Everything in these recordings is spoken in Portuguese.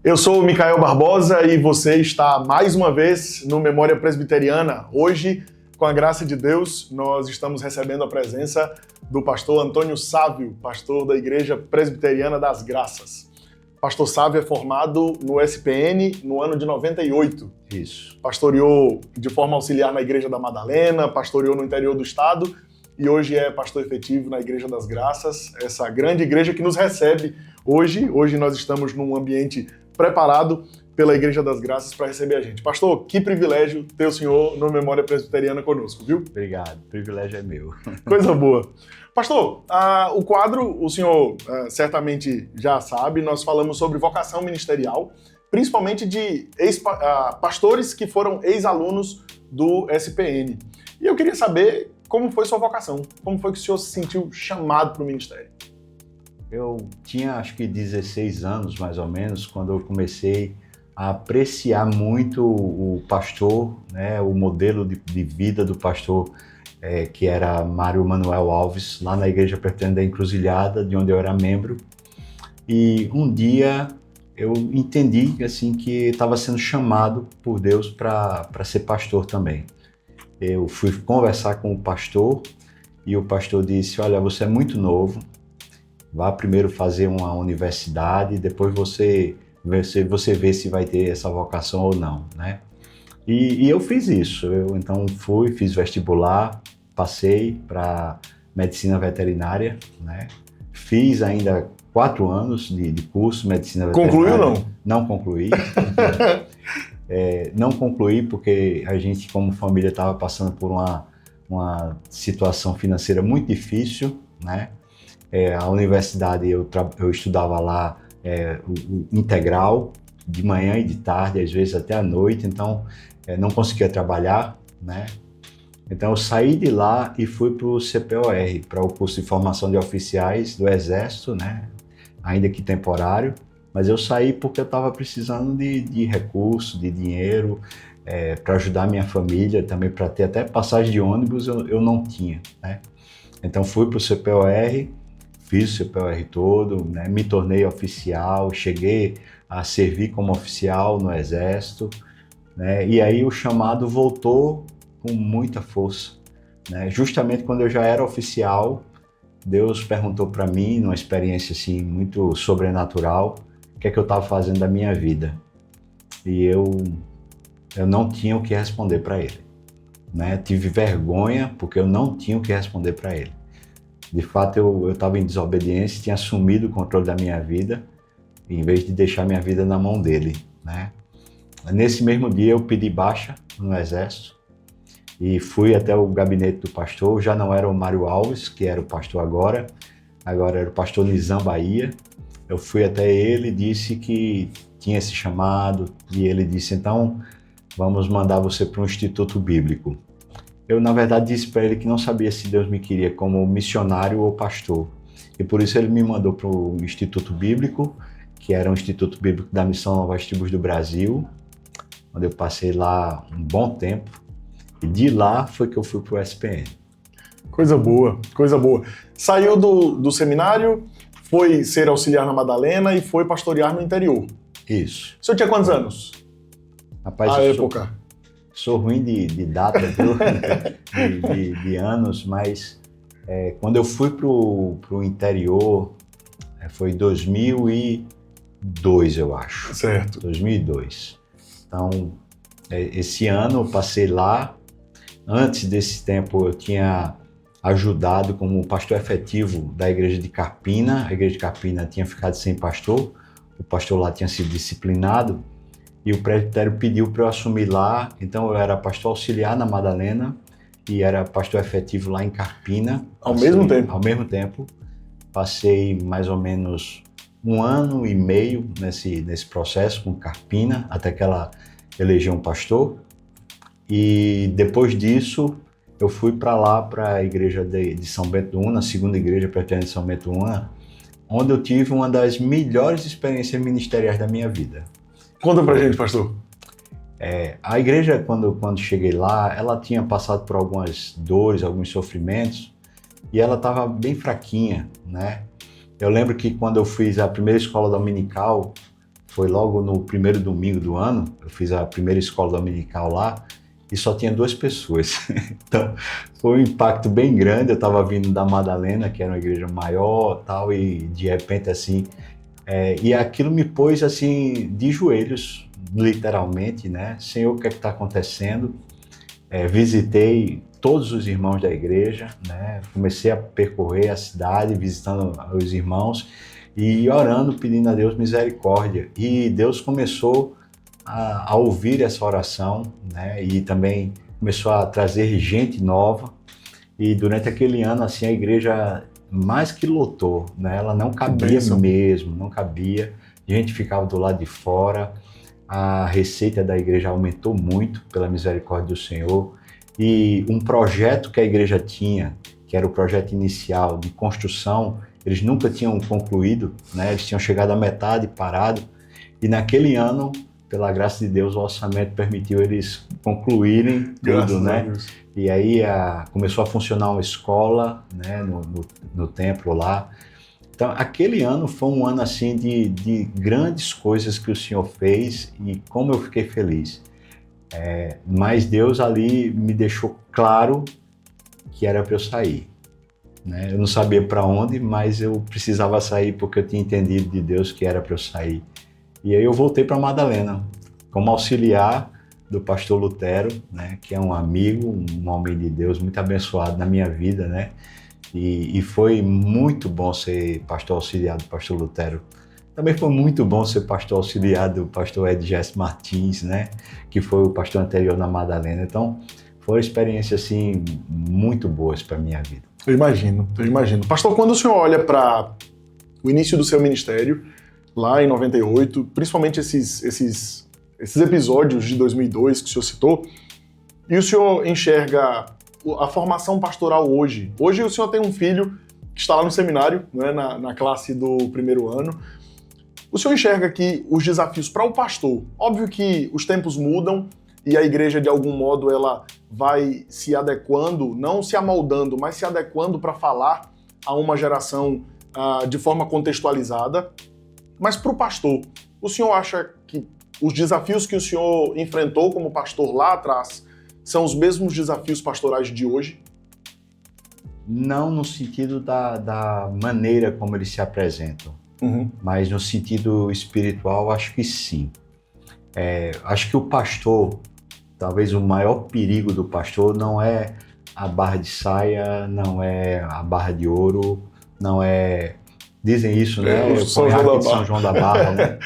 Eu sou o Micael Barbosa e você está mais uma vez no Memória Presbiteriana. Hoje, com a graça de Deus, nós estamos recebendo a presença do pastor Antônio Sávio, pastor da Igreja Presbiteriana das Graças. Pastor Sávio é formado no SPN no ano de 98. Isso. Pastoreou de forma auxiliar na Igreja da Madalena, pastoreou no interior do estado e hoje é pastor efetivo na Igreja das Graças, essa grande igreja que nos recebe hoje. Hoje nós estamos num ambiente preparado pela Igreja das Graças para receber a gente. Pastor, que privilégio ter o senhor no Memória Presbiteriana conosco, viu? Obrigado, o privilégio é meu. Coisa boa. Pastor, o quadro, o senhor certamente já sabe, nós falamos sobre vocação ministerial, principalmente de pastores que foram ex-alunos do SPN. E eu queria saber como foi sua vocação, como foi que o senhor se sentiu chamado para o ministério? Eu tinha acho que 16 anos mais ou menos quando eu comecei a apreciar muito o pastor, né, o modelo de vida do pastor, que era Mário Manuel Alves, lá na Igreja Presbiteriana da Encruzilhada, de onde eu era membro. E um dia eu entendi assim, que estava sendo chamado por Deus para ser pastor também. Eu fui conversar com o pastor e o pastor disse: olha, você é muito novo, vá primeiro fazer uma universidade, depois você vê se vai ter essa vocação ou não, né? E eu fiz isso. Eu então fiz vestibular, passei para medicina veterinária, né? Fiz ainda 4 anos de curso de medicina veterinária. Concluiu ou não? Não concluí. Não concluí porque a gente, como família, estava passando por uma situação financeira muito difícil, né? A universidade, eu estudava lá o integral, de manhã e de tarde, às vezes até à noite, então não conseguia trabalhar, né? Então eu saí de lá e fui para o CPOR, para o curso de formação de oficiais do Exército, né? Ainda que temporário, mas eu saí porque eu estava precisando de recursos, de dinheiro, para ajudar a minha família, também para ter até passagem de ônibus eu não tinha, né? Então fui para o CPOR, fiz o CPOR todo, né? Me tornei oficial, cheguei a servir como oficial no Exército, né? E aí o chamado voltou com muita força, né? Justamente quando eu já era oficial, Deus perguntou para mim, numa experiência assim muito sobrenatural, o que é que eu estava fazendo da minha vida. E eu não tinha o que responder para ele, né? Tive vergonha porque eu não tinha o que responder para ele. De fato, eu estava em desobediência, tinha assumido o controle da minha vida, em vez de deixar minha vida na mão dele, né? Nesse mesmo dia, eu pedi baixa no Exército e fui até o gabinete do pastor. Já não era o Mário Alves, que era o pastor agora era o pastor Nizam Bahia. Eu fui até ele, disse que tinha esse chamado, e ele disse: então, vamos mandar você para um instituto bíblico. Eu, na verdade, disse para ele que não sabia se Deus me queria como missionário ou pastor. E por isso ele me mandou para o Instituto Bíblico, que era um Instituto Bíblico da Missão Novas Tribos do Brasil, onde eu passei lá um bom tempo. E de lá foi que eu fui para o SPN. Coisa boa, coisa boa. Saiu do seminário, foi ser auxiliar na Madalena e foi pastorear no interior. Isso. O senhor tinha quantos anos? Rapaz, sou ruim de data, viu? de anos, mas quando eu fui pro interior, foi 2002, eu acho. Certo. 2002. Então, esse ano eu passei lá. Antes desse tempo, eu tinha ajudado como pastor efetivo da igreja de Carpina. A igreja de Carpina tinha ficado sem pastor. O pastor lá tinha sido disciplinado. E o presbitério pediu para eu assumir lá, então eu era pastor auxiliar na Madalena e era pastor efetivo lá em Carpina. Ao mesmo tempo? Ao mesmo tempo. Passei mais ou menos 1 ano e meio nesse processo com Carpina, até que ela elegeu um pastor. E depois disso, eu fui para lá, para a igreja de São Bento do Una, a segunda igreja presbiteriana de São Bento do Una, onde eu tive uma das melhores experiências ministeriais da minha vida. Conta pra gente, pastor. A igreja, quando cheguei lá, ela tinha passado por algumas dores, alguns sofrimentos, e ela estava bem fraquinha, né? Eu lembro que quando eu fiz a primeira escola dominical, foi logo no primeiro domingo do ano, eu fiz a primeira escola dominical lá, e só tinha 2 pessoas. Então, foi um impacto bem grande. Eu estava vindo da Madalena, que era uma igreja maior, tal, e de repente, assim, e aquilo me pôs, assim, de joelhos, literalmente, né? Senhor, o que é que está acontecendo? Visitei todos os irmãos da igreja, né? Comecei a percorrer a cidade, visitando os irmãos e orando, pedindo a Deus misericórdia. E Deus começou a ouvir essa oração, né? E também começou a trazer gente nova. E durante aquele ano, assim, a igreja mais que lotou, né? Ela não cabia mesmo, não cabia. A gente ficava do lado de fora. A receita da igreja aumentou muito pela misericórdia do Senhor. E um projeto que a igreja tinha, que era o projeto inicial de construção, eles nunca tinham concluído, né? Eles tinham chegado à metade, parado. E naquele ano, pela graça de Deus, o orçamento permitiu eles concluírem tudo, né? E aí começou a funcionar uma escola, né, no templo lá. Então, aquele ano foi um ano assim de grandes coisas que o Senhor fez e como eu fiquei feliz. Mas Deus ali me deixou claro que era para eu sair, né? Eu não sabia para onde, mas eu precisava sair porque eu tinha entendido de Deus que era para eu sair. E aí eu voltei para Madalena, como auxiliar do pastor Lutero, né, que é um amigo, um homem de Deus muito abençoado na minha vida, né? E foi muito bom ser pastor auxiliar do pastor Lutero. Também foi muito bom ser pastor auxiliar do pastor Edges Martins, né, que foi o pastor anterior na Madalena. Então, foram experiências assim muito boas para minha vida. Eu imagino. Pastor, quando o senhor olha para o início do seu ministério, lá em 98, principalmente esses episódios de 2002 que o senhor citou, e o senhor enxerga a formação pastoral hoje. Hoje o senhor tem um filho que está lá no seminário, né, na classe do primeiro ano. O senhor enxerga que os desafios para o pastor, óbvio que os tempos mudam e a igreja, de algum modo, ela vai se adequando, não se amoldando, mas se adequando para falar a uma geração de forma contextualizada. Mas para o pastor, o senhor acha que os desafios que o senhor enfrentou como pastor lá atrás são os mesmos desafios pastorais de hoje? Não no sentido da maneira como eles se apresentam, mas no sentido espiritual, acho que sim. Acho que o pastor, talvez o maior perigo do pastor não é a barra de saia, não é a barra de ouro, não é... Dizem isso, né? São João da Barra, né?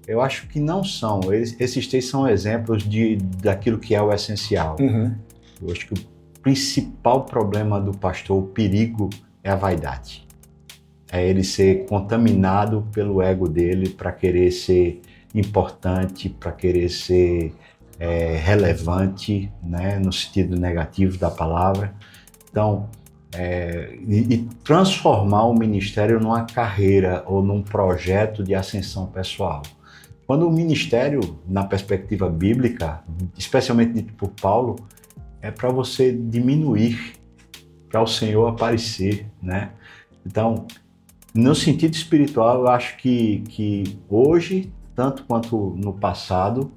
Eu acho que não são. Esses 3 são exemplos daquilo que é o essencial. Eu acho que o principal problema do pastor, o perigo, é a vaidade. É ele ser contaminado pelo ego dele para querer ser importante, para querer ser relevante, né? No sentido negativo da palavra. Então, e transformar o ministério numa carreira ou num projeto de ascensão pessoal. Quando o ministério, na perspectiva bíblica, especialmente dito por Paulo, é para você diminuir, para o Senhor aparecer, né? Então, no sentido espiritual, eu acho que hoje, tanto quanto no passado,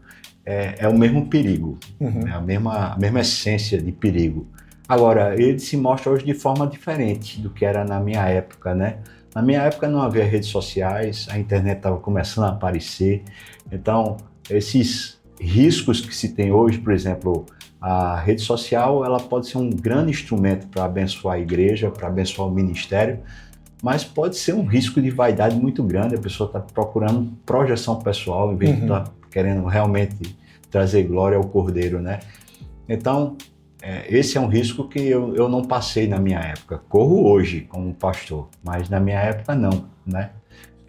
é o mesmo perigo, é a mesma essência de perigo. Agora, ele se mostra hoje de forma diferente do que era na minha época, né? Na minha época não havia redes sociais, a internet estava começando a aparecer. Então, esses riscos que se tem hoje, por exemplo, a rede social, ela pode ser um grande instrumento para abençoar a igreja, para abençoar o ministério, mas pode ser um risco de vaidade muito grande. A pessoa está procurando projeção pessoal, em vez de estar querendo realmente trazer glória ao Cordeiro, né? Então, esse é um risco que eu não passei na minha época. Corro hoje como pastor, mas na minha época não, né?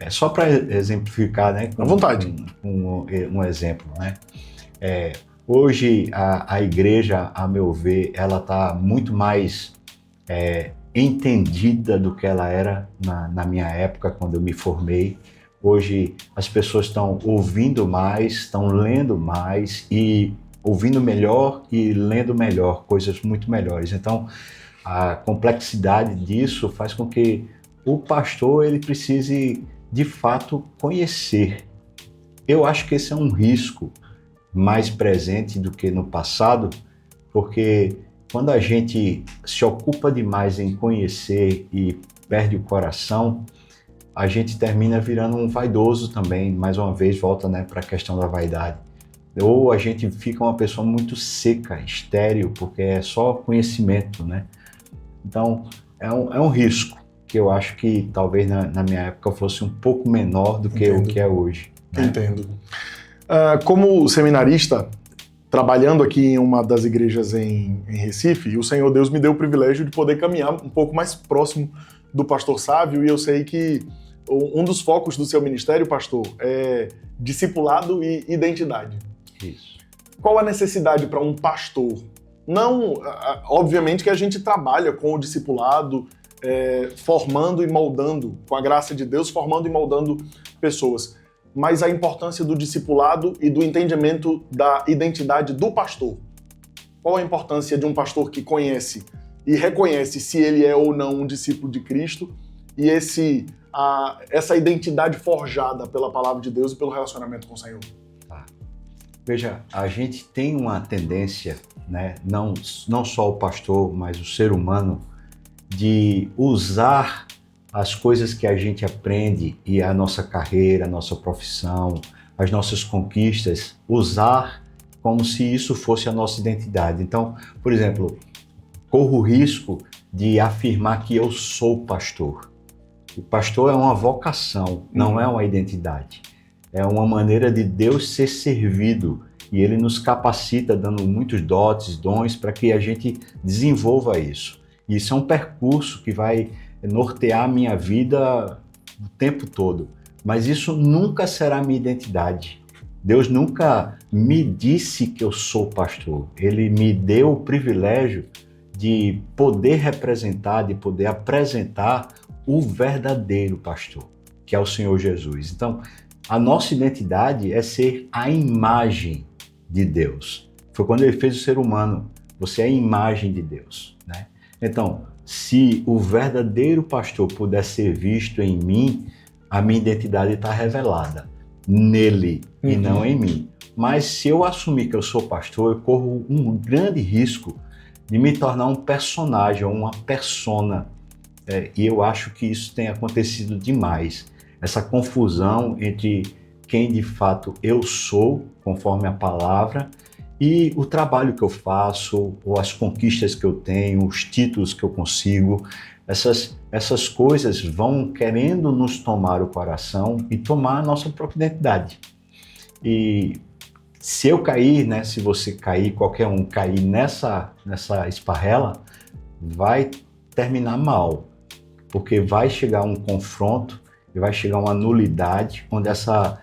Só para exemplificar, né? À vontade. Um exemplo, né? Hoje a igreja, a meu ver, ela está muito mais entendida do que ela era na minha época, quando eu me formei. Hoje as pessoas estão ouvindo mais, estão lendo mais e ouvindo melhor e lendo melhor, coisas muito melhores. Então, a complexidade disso faz com que o pastor ele precise, de fato, conhecer Eu acho que esse é um risco mais presente do que no passado, porque quando a gente se ocupa demais em conhecer e perde o coração, a gente termina virando um vaidoso também, mais uma vez volta, né, para a questão da vaidade. Ou a gente fica uma pessoa muito seca, estéril, porque é só conhecimento, né? Então, é um risco que eu acho que talvez na minha época fosse um pouco menor do que o que é hoje. Né? Entendo. Como seminarista, trabalhando aqui em uma das igrejas em Recife, o Senhor Deus me deu o privilégio de poder caminhar um pouco mais próximo do pastor Sávio, e eu sei que um dos focos do seu ministério, pastor, é discipulado e identidade. Isso. Qual a necessidade para um pastor? Não, obviamente que a gente trabalha com o discipulado, formando e moldando, com a graça de Deus, formando e moldando pessoas. Mas a importância do discipulado e do entendimento da identidade do pastor. Qual a importância de um pastor que conhece e reconhece se ele é ou não um discípulo de Cristo e essa identidade forjada pela palavra de Deus e pelo relacionamento com o Senhor? Veja, a gente tem uma tendência, né, não só o pastor, mas o ser humano, de usar as coisas que a gente aprende e a nossa carreira, a nossa profissão, as nossas conquistas, usar como se isso fosse a nossa identidade. Então, por exemplo, corro o risco de afirmar que eu sou pastor. O pastor é uma vocação, não é uma identidade. É uma maneira de Deus ser servido e Ele nos capacita dando muitos dons para que a gente desenvolva isso. E isso é um percurso que vai nortear a minha vida o tempo todo. Mas isso nunca será minha identidade. Deus nunca me disse que eu sou pastor. Ele me deu o privilégio de poder representar, de poder apresentar o verdadeiro pastor, que é o Senhor Jesus. Então, a nossa identidade é ser a imagem de Deus. Foi quando Ele fez o ser humano. Você é a imagem de Deus, né? Então, se o verdadeiro pastor puder ser visto em mim, a minha identidade está revelada nele e não em mim. Mas se eu assumir que eu sou pastor, eu corro um grande risco de me tornar um personagem, uma persona. E eu acho que isso tem acontecido demais. Essa confusão entre quem de fato eu sou, conforme a palavra, e o trabalho que eu faço, ou as conquistas que eu tenho, os títulos que eu consigo. Essas coisas vão querendo nos tomar o coração e tomar a nossa própria identidade. E se eu cair, né, se você cair, qualquer um cair nessa esparrela, vai terminar mal, porque vai chegar um confronto e vai chegar uma nulidade onde essa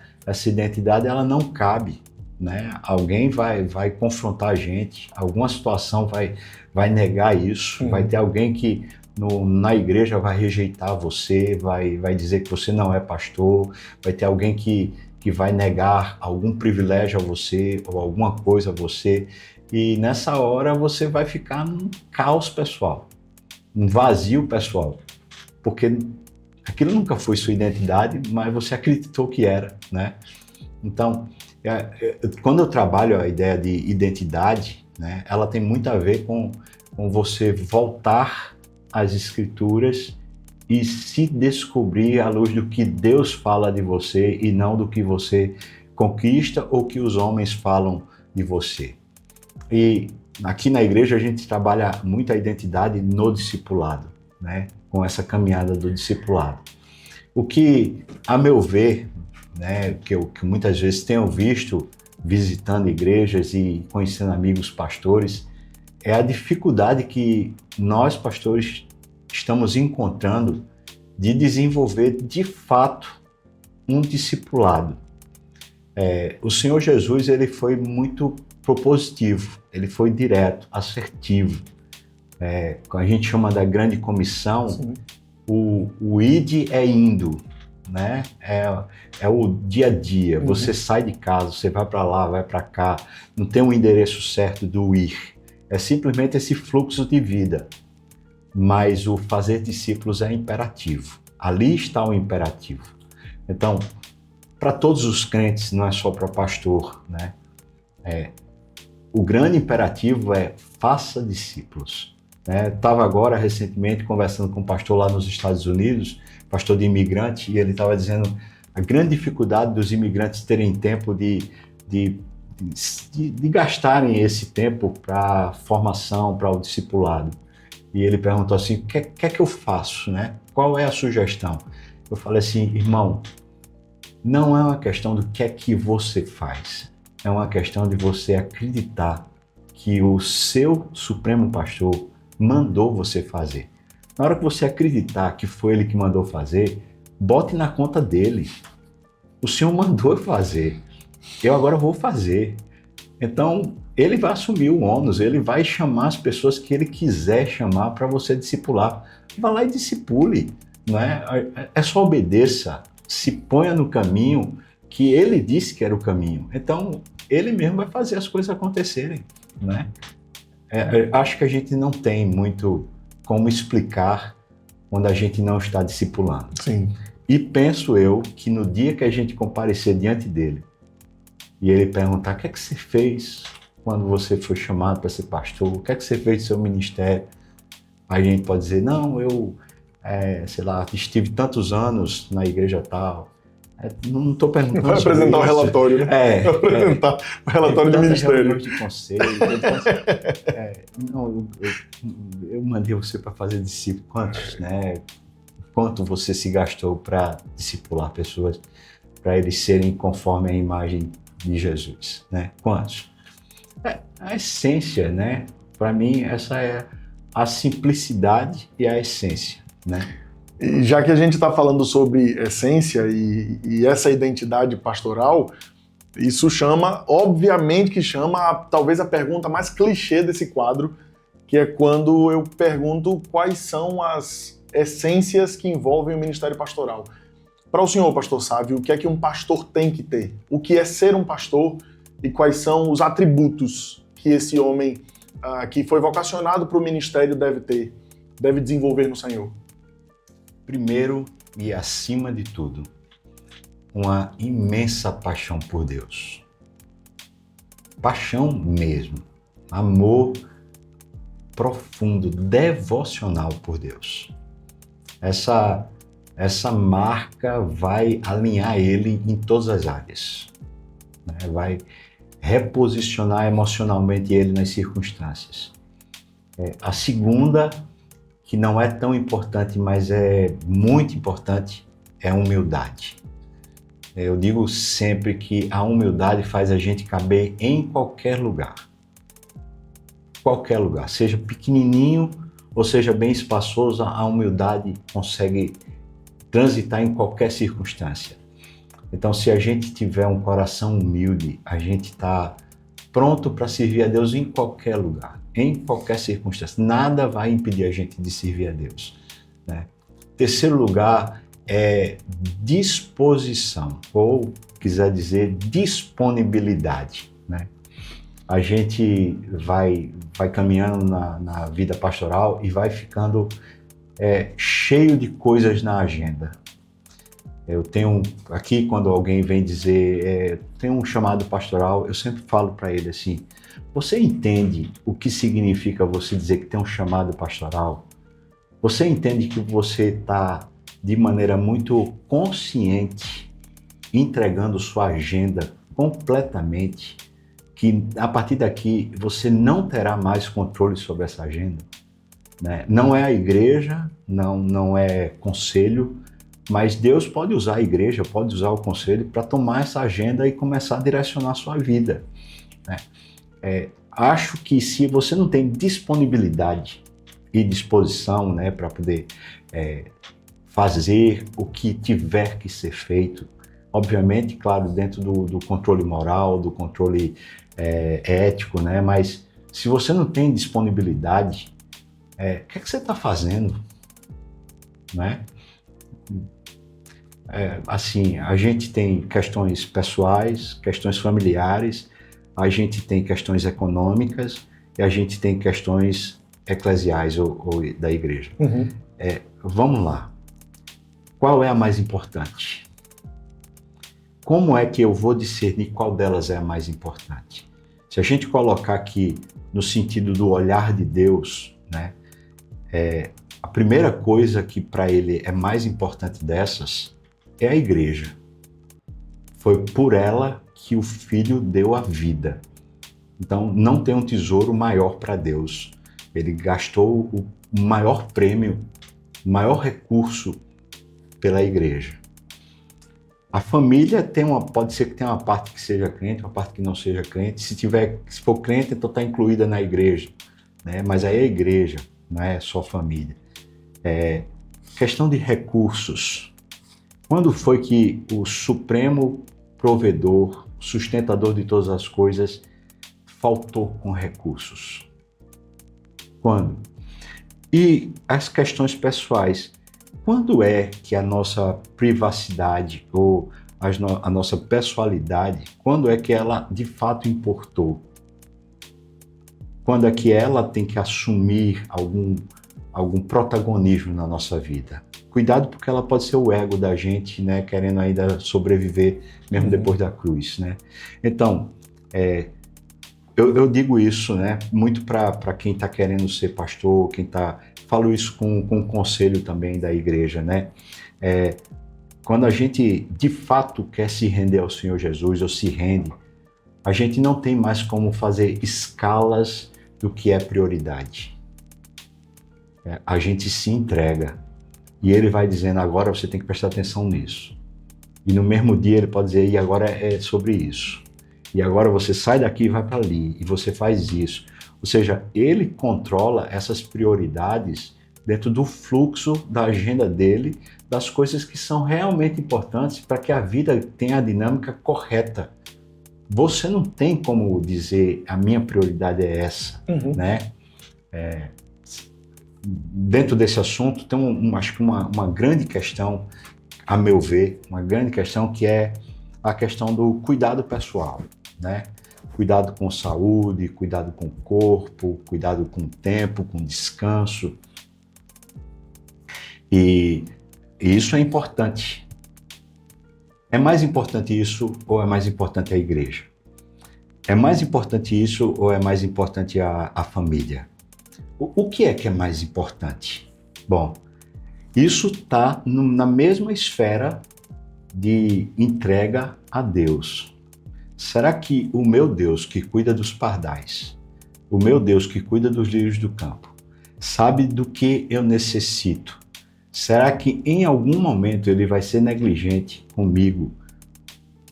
identidade ela não cabe, né? Alguém vai confrontar a gente, alguma situação vai negar isso, vai ter alguém que na igreja vai rejeitar você, vai dizer que você não é pastor, vai ter alguém que vai negar algum privilégio a você ou alguma coisa a você, e nessa hora você vai ficar num caos pessoal, um vazio pessoal, porque aquilo nunca foi sua identidade, mas você acreditou que era, né? Então, quando eu trabalho a ideia de identidade, né, ela tem muito a ver com você voltar às Escrituras e se descobrir à luz do que Deus fala de você e não do que você conquista ou que os homens falam de você. E aqui na igreja a gente trabalha muito a identidade no discipulado, né, com essa caminhada do discipulado. O que, a meu ver, né, que muitas vezes tenho visto visitando igrejas e conhecendo amigos pastores, é a dificuldade que nós pastores estamos encontrando de desenvolver de fato um discipulado. O Senhor Jesus, ele foi muito propositivo, ele foi direto, assertivo. A gente chama da grande comissão. Sim. O id é indo, né? É o dia a dia. Você sai de casa, você vai para lá, vai para cá, não tem um endereço certo do ir. É simplesmente esse fluxo de vida. Mas o fazer discípulos é imperativo. Ali está o imperativo. Então, para todos os crentes, não é só para pastor, né? O grande imperativo é faça discípulos. Estava agora recentemente conversando com um pastor lá nos Estados Unidos, pastor de imigrante, e ele estava dizendo a grande dificuldade dos imigrantes terem tempo de gastarem esse tempo para formação, para o discipulado. E ele perguntou assim, o que é que eu faço, né? Qual é a sugestão? Eu falei assim, irmão, não é uma questão do que é que você faz, é uma questão de você acreditar que o seu Supremo Pastor mandou você fazer. Na hora que você acreditar que foi ele que mandou fazer, bote na conta dele. O Senhor mandou eu fazer, eu agora vou fazer. Então, ele vai assumir o ônus, ele vai chamar as pessoas que ele quiser chamar para você discipular. Vá lá e discipule, não é? É só obedeça, se ponha no caminho que ele disse que era o caminho. Então, ele mesmo vai fazer as coisas acontecerem, né? Acho que a gente não tem muito como explicar quando a gente não está discipulando. Sim. E penso eu que no dia que a gente comparecer diante dele e ele perguntar o que é que você fez quando você foi chamado para ser pastor, o que é que você fez do seu ministério, a gente pode dizer, não, eu, sei lá, estive tantos anos na igreja tal. Não estou perguntando. Vai apresentar o relatório, né? Vai apresentar o relatório do ministério. De conselho. Eu mandei você para fazer discípulo. Quantos, né? Quanto você se gastou para discipular pessoas, para eles serem conforme a imagem de Jesus, né? Quantos? A essência, né? Para mim, essa é a simplicidade e a essência, né? E já que a gente está falando sobre essência e essa identidade pastoral, isso chama, obviamente que chama, talvez a pergunta mais clichê desse quadro, que é quando eu pergunto quais são as essências que envolvem o ministério pastoral. Para o senhor, pastor Sávio, o que é que um pastor tem que ter? O que é ser um pastor e quais são os atributos que esse homem que foi vocacionado para o ministério deve desenvolver no Senhor? Primeiro e acima de tudo, uma imensa paixão por Deus. Paixão mesmo, amor profundo, devocional por Deus. Essa marca vai alinhar ele em todas as áreas, né? Vai reposicionar emocionalmente ele nas circunstâncias. A segunda, que não é tão importante, mas é muito importante, é a humildade. Eu digo sempre que a humildade faz a gente caber em qualquer lugar. Qualquer lugar, seja pequenininho ou seja bem espaçoso, a humildade consegue transitar em qualquer circunstância. Então, se a gente tiver um coração humilde, a gente está pronto para servir a Deus em qualquer lugar, em qualquer circunstância. Nada vai impedir a gente de servir a Deus, né? Terceiro lugar é disposição, ou quiser dizer disponibilidade, né? A gente vai caminhando na vida pastoral e vai ficando cheio de coisas na agenda. Eu tenho aqui, quando alguém vem dizer, tem um chamado pastoral, eu sempre falo para ele assim, você entende o que significa você dizer que tem um chamado pastoral? Você entende que você está, de maneira muito consciente, entregando sua agenda completamente, que a partir daqui você não terá mais controle sobre essa agenda, né? Não é a igreja, não é conselho, mas Deus pode usar a igreja, pode usar o conselho para tomar essa agenda e começar a direcionar a sua vida, né? Acho que se você não tem disponibilidade e disposição, né, para poder fazer o que tiver que ser feito, obviamente, claro, dentro do controle moral, do controle ético, né? Mas se você não tem disponibilidade, o que é que você está fazendo, né? Assim, a gente tem questões pessoais, questões familiares, a gente tem questões econômicas e a gente tem questões eclesiais ou da igreja. Uhum. Vamos lá. Qual é a mais importante? como é que eu vou discernir qual delas é a mais importante? Se a gente colocar aqui no sentido do olhar de Deus, né, a primeira coisa que para ele é mais importante dessas é a igreja. Foi por ela que o Filho deu a vida. Então, não tem um tesouro maior para Deus. Ele gastou o maior prêmio, o maior recurso pela igreja. A família pode ser que tenha uma parte que seja crente, uma parte que não seja crente. Se for crente, então está incluída na igreja, né? Mas aí é igreja, não é só família. Questão de recursos. Quando foi que o supremo provedor, sustentador de todas as coisas, faltou com recursos? Quando? E as questões pessoais. Quando é que a nossa privacidade ou a nossa pessoalidade, quando é que ela de fato importou? Quando é que ela tem que assumir algum protagonismo na nossa vida? Cuidado, porque ela pode ser o ego da gente, né, querendo ainda sobreviver mesmo depois da cruz, né? Então, eu digo isso, né, muito para quem está querendo ser pastor, falo isso com o conselho também da igreja, né? Quando a gente de fato quer se render ao Senhor Jesus, ou se rende, a gente não tem mais como fazer escalas do que é prioridade. A gente se entrega e ele vai dizendo, agora você tem que prestar atenção nisso. E no mesmo dia ele pode dizer, e agora é sobre isso. E agora você sai daqui e vai para ali, e você faz isso. Ou seja, ele controla essas prioridades dentro do fluxo da agenda dele, das coisas que são realmente importantes para que a vida tenha a dinâmica correta. Você não tem como dizer, a minha prioridade é essa, né? Dentro desse assunto tem acho que uma grande questão, a meu ver, uma grande questão que é a questão do cuidado pessoal, né? Cuidado com saúde, cuidado com o corpo, cuidado com o tempo, com o descanso. E isso é importante. É mais importante isso ou é mais importante a igreja? É mais importante isso ou é mais importante a família? O que é mais importante? Bom, isso está na mesma esfera de entrega a Deus. Será que o meu Deus que cuida dos pardais, o meu Deus que cuida dos lírios do campo, sabe do que eu necessito? Será que em algum momento ele vai ser negligente comigo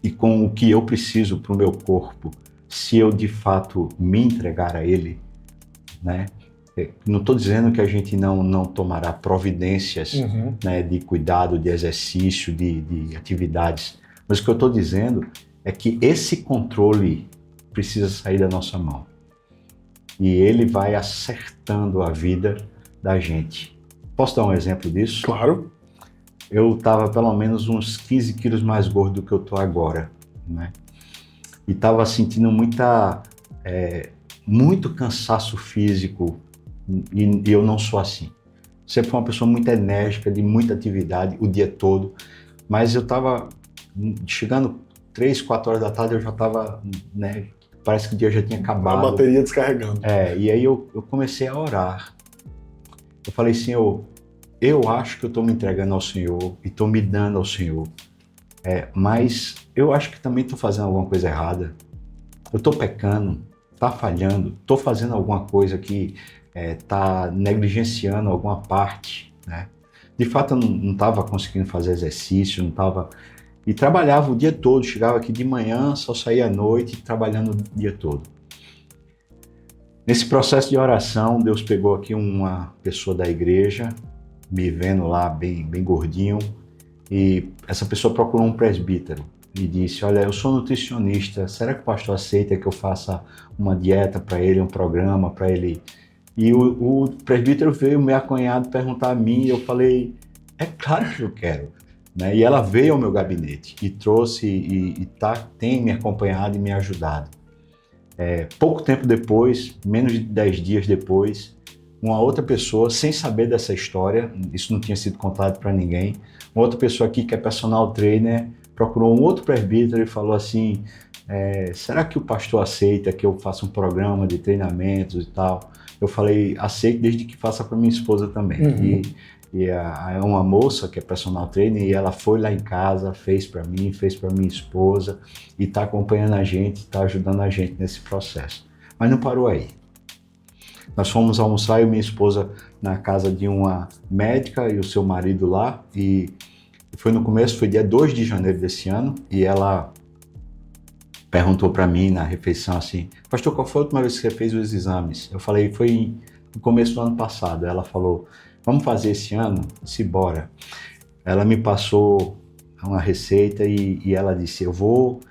e com o que eu preciso para o meu corpo, se eu de fato me entregar a ele, né? Não estou dizendo que a gente não tomará providências, né, de cuidado, de exercício, de atividades, mas o que eu estou dizendo é que esse controle precisa sair da nossa mão. E ele vai acertando a vida da gente. Posso dar um exemplo disso? Claro. Eu estava pelo menos uns 15 quilos mais gordo do que eu estou agora, né? E estava sentindo muito cansaço físico, e eu não sou assim. Sempre fui uma pessoa muito enérgica, de muita atividade o dia todo, mas eu estava chegando 3, 4 horas da tarde, eu já estava, né, parece que o dia já tinha acabado. A bateria descarregando. E aí eu comecei a orar. Eu falei, Senhor, eu acho que eu estou me entregando ao Senhor e estou me dando ao Senhor, mas eu acho que também estou fazendo alguma coisa errada. Eu estou pecando, está falhando, estou fazendo alguma coisa que está negligenciando alguma parte, né? De fato, eu não estava conseguindo fazer exercício, não estava... E trabalhava o dia todo, chegava aqui de manhã, só saía à noite, trabalhando o dia todo. Nesse processo de oração, Deus pegou aqui uma pessoa da igreja, me vendo lá bem gordinho, e essa pessoa procurou um presbítero e disse, olha, eu sou nutricionista, será que o pastor aceita que eu faça uma dieta para ele, um programa para ele? E o presbítero veio, meu cunhado, perguntar a mim, e eu falei, é claro que eu quero. Né? E ela veio ao meu gabinete e trouxe, tem me acompanhado e me ajudado. Pouco tempo depois, menos de 10 dias depois, uma outra pessoa, sem saber dessa história, isso não tinha sido contado para ninguém, uma outra pessoa aqui que é personal trainer procurou um outro presbítero e falou assim, será que o pastor aceita que eu faça um programa de treinamentos e tal? Eu falei, aceito desde que faça para minha esposa também. Uhum. E uma moça que é personal trainer, e ela foi lá em casa, fez para mim, fez para minha esposa, e está acompanhando a gente, está ajudando a gente nesse processo. Mas não parou aí. Nós fomos almoçar, eu e minha esposa, na casa de uma médica e o seu marido lá, e foi no começo, foi dia 2 de janeiro desse ano, e ela perguntou para mim na refeição assim, pastor, qual foi a última vez que você fez os exames? Eu falei, foi no começo do ano passado. Ela falou, vamos fazer esse ano? Se bora. Ela me passou uma receita e ela disse, eu vou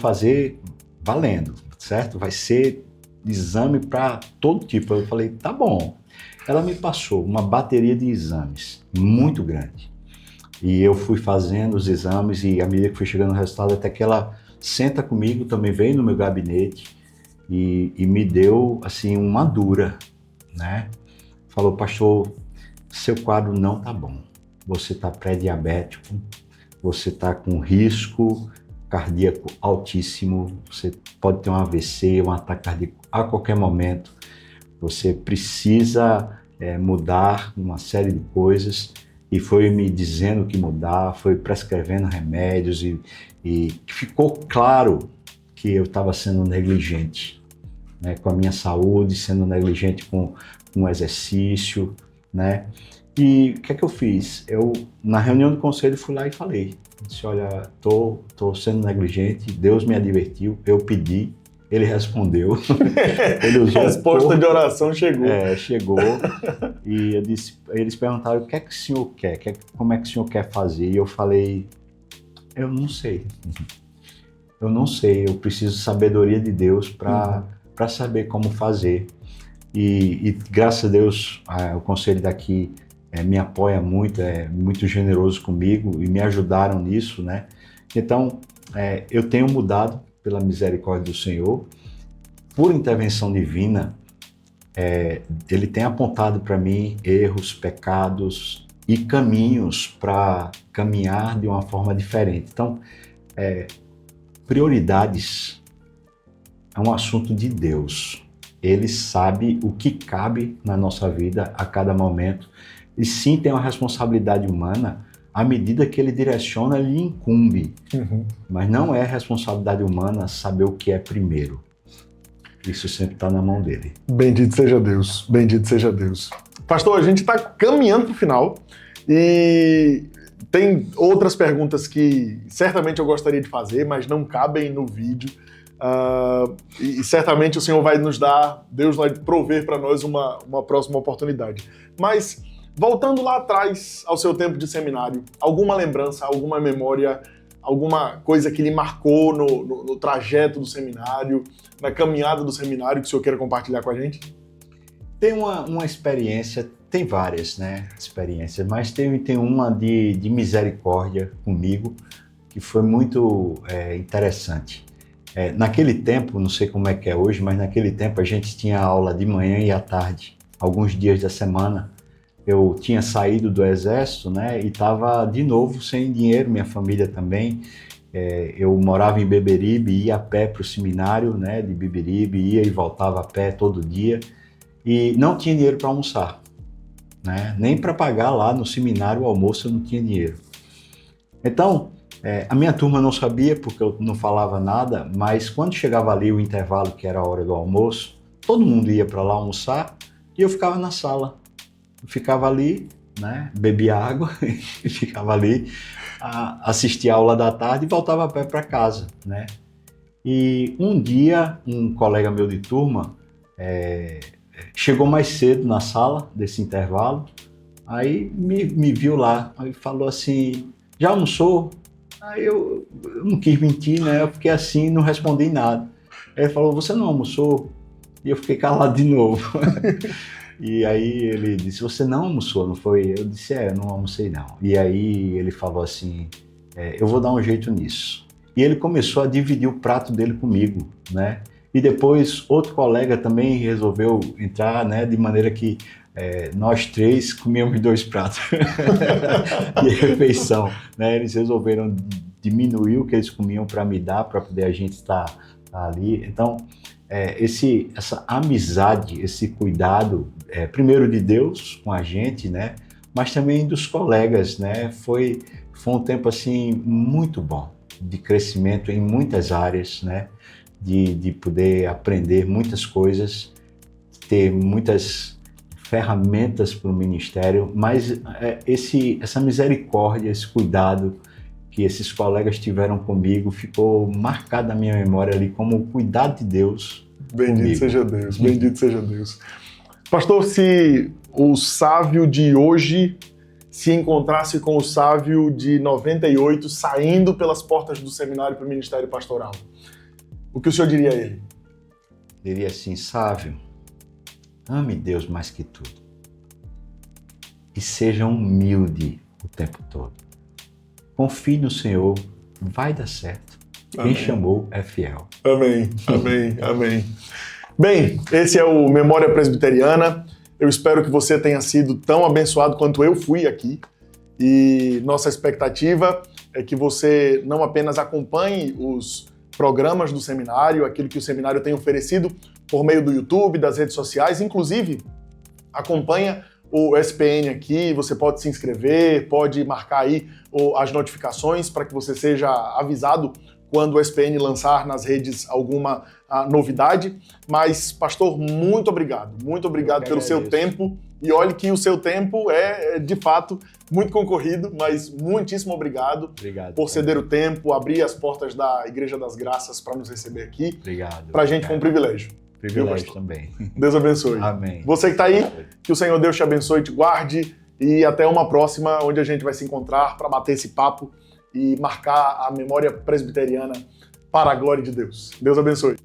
fazer valendo, certo? Vai ser exame para todo tipo. Eu falei, tá bom. Ela me passou uma bateria de exames muito grande. E eu fui fazendo os exames e à medida que fui chegando no resultado, até que ela senta comigo, também veio no meu gabinete e me deu assim uma dura, né? Falou, pastor, seu quadro não tá bom. Você tá pré-diabético, você tá com risco cardíaco altíssimo, você pode ter um AVC, um ataque cardíaco a qualquer momento. Você precisa mudar uma série de coisas. E foi me dizendo que mudar, foi prescrevendo remédios e ficou claro que eu estava sendo negligente, né, com a minha saúde, sendo negligente com o exercício, né? E o que é que eu fiz? Eu, na reunião do conselho, fui lá e falei, disse, olha, tô sendo negligente, Deus me advertiu, eu pedi, ele respondeu. Ele usou Resposta de oração chegou. Chegou. E eu disse, eles perguntaram, o que é que o senhor quer? Como é que o senhor quer fazer? E eu falei, eu não sei. Eu não sei, eu preciso de sabedoria de Deus para saber como fazer. E graças a Deus, o conselho daqui me apoia muito, é muito generoso comigo e me ajudaram nisso, né? Então, eu tenho mudado pela misericórdia do Senhor, por intervenção divina, ele tem apontado para mim erros, pecados e caminhos para caminhar de uma forma diferente. Então, prioridades é um assunto de Deus. Ele sabe o que cabe na nossa vida a cada momento. E sim, tem uma responsabilidade humana, à medida que ele direciona, ele incumbe. Mas não é responsabilidade humana saber o que é primeiro. Isso sempre está na mão dele. Bendito seja Deus, bendito seja Deus. Pastor, a gente está caminhando para o final e tem outras perguntas que certamente eu gostaria de fazer, mas não cabem no vídeo. E certamente o Senhor vai nos dar, Deus vai prover para nós uma próxima oportunidade. Mas, voltando lá atrás ao seu tempo de seminário, alguma lembrança, alguma memória, alguma coisa que lhe marcou no trajeto do seminário, na caminhada do seminário, que o senhor queira compartilhar com a gente? Tem uma experiência, tem várias, né, experiências, mas tem uma de misericórdia comigo, que foi muito interessante. Naquele tempo, não sei como é que é hoje, mas naquele tempo a gente tinha aula de manhã e à tarde, alguns dias da semana. Eu tinha saído do exército, né, e estava de novo sem dinheiro, minha família também. Eu morava em Beberibe, ia a pé para o seminário, né, de Beberibe, ia e voltava a pé todo dia, e não tinha dinheiro para almoçar, né, nem para pagar lá no seminário o almoço eu não tinha dinheiro. Então, a minha turma não sabia, porque eu não falava nada, mas quando chegava ali o intervalo, que era a hora do almoço, todo mundo ia para lá almoçar, e eu ficava na sala. Eu ficava ali, né, bebia água e ficava ali, assistia a aula da tarde e voltava a pé para casa, né. E um dia, um colega meu de turma chegou mais cedo na sala desse intervalo, aí me viu lá, aí falou assim, já almoçou? Aí eu não quis mentir, né, eu fiquei assim, não respondi nada. Ele falou, você não almoçou? E eu fiquei calado de novo. E aí ele disse, você não almoçou, não foi? Eu disse, eu não almocei não. E aí ele falou assim, eu vou dar um jeito nisso. E ele começou a dividir o prato dele comigo, né? E depois outro colega também resolveu entrar, né? De maneira que nós três comíamos 2 pratos de refeição, né? Eles resolveram diminuir o que eles comiam para me dar, para poder a gente estar ali. Então, essa amizade, esse cuidado, primeiro de Deus com a gente, né? Mas também dos colegas, né? Foi um tempo assim muito bom, de crescimento em muitas áreas, né? De poder aprender muitas coisas, ter muitas ferramentas para o ministério, mas essa misericórdia, esse cuidado que esses colegas tiveram comigo ficou marcado na minha memória ali como o cuidado de Deus. Bendito comigo. seja Deus, bendito seja Deus. Pastor, se o Sávio de hoje se encontrasse com o Sávio de 98 saindo pelas portas do seminário para o ministério pastoral, o que o senhor diria a ele? Diria assim: Sávio, ame Deus mais que tudo e seja humilde o tempo todo. Confie no Senhor, vai dar certo. Amém. Quem chamou é fiel. Amém, amém, amém. Bem, esse é o Memória Presbiteriana. Eu espero que você tenha sido tão abençoado quanto eu fui aqui. E nossa expectativa é que você não apenas acompanhe os programas do seminário, aquilo que o seminário tem oferecido por meio do YouTube, das redes sociais, inclusive acompanha o SPN aqui, você pode se inscrever, pode marcar aí as notificações para que você seja avisado quando o SPN lançar nas redes alguma novidade. Mas, pastor, muito obrigado pelo seu tempo. E olhe que o seu tempo é, de fato, muito concorrido, mas muitíssimo obrigado por ceder o tempo, abrir as portas da Igreja das Graças para nos receber aqui. Obrigado. Para a gente foi um privilégio. Privilégio também. Deus abençoe. Amém. Você que está aí, que o Senhor Deus te abençoe e te guarde. E até uma próxima, onde a gente vai se encontrar para bater esse papo e marcar a memória presbiteriana para a glória de Deus. Deus abençoe.